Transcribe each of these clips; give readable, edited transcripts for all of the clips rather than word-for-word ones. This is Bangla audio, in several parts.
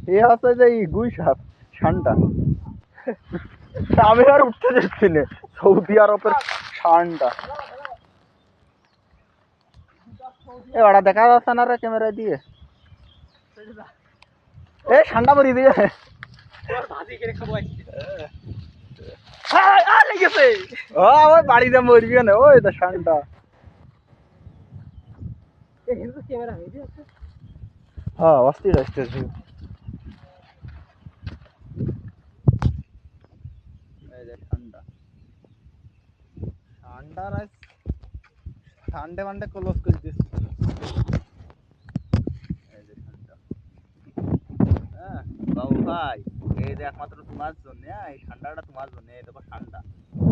এ আছে যে গুই সাপ ষাঁড়টা আমি আর উঠতে যাচ্ছি না সৌদি আরবের ষাঁড়টা এ ওটা দেখা যাচ্ছে না রে ক্যামেরা দিয়ে এ ষাঁড়টা মরি দিয়ে ওই বাড়িতে মরবি না ওই তো ষাঁড়টা হ্যাঁ অস্থির অস্থির ঠান্ডা মান্ডা ক্লোজ করে দিস হ্যাঁ বাবু ভাই এই যে একমাত্র তোমার জন্য এই ঠান্ডাটা তোমার জন্য এই দেখো ঠান্ডা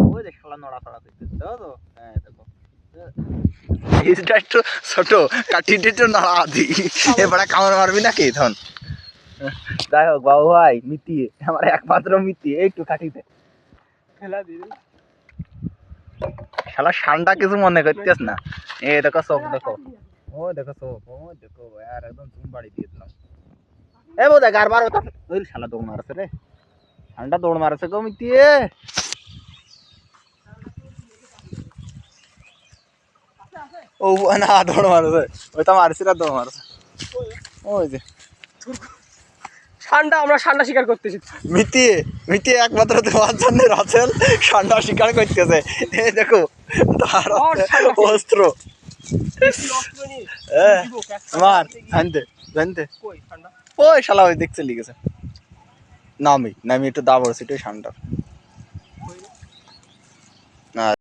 ওই যে শালা নড়াচড়া করতেছে দেখো তো হ্যাঁ দেখো এইটা একটু ছোট কাঠিটা একটু নড়া দি এবারে কামড় মারবি নাকি তখন যাই হোক বাবু ভাই মিতি আমার একমাত্র মিতি একটু কাঠিতে খেলা দিবি শালা ঠান্ডা কিছু মনে করতেছ না এই দেখো চোখ দেখো ও দেখো চোখ ও দেখো আর একদম জুম বাড়ি দিয়ে দিলাম এ বো দেখ আর বার ওটা ওই শালা দৌড় মারছে রে ঠান্ডা দৌড় মারছে গো মিতি ও না দৌড় মারছে ওই তো মারছে না দৌড় মারছে ওই যে ঠান্ডা আমরা ঠান্ডা শিকার করতেছি মিতি মিতি একমাত্র তোমার জন্য রাসেল ঠান্ডা শিকার করতেছে এই দেখো তার অস্ত্র মার জানতে জানতে ওই শালা ওই দেখতে লিখেছে নামি নামি একটু দাবড় সিটে ঠান্ডা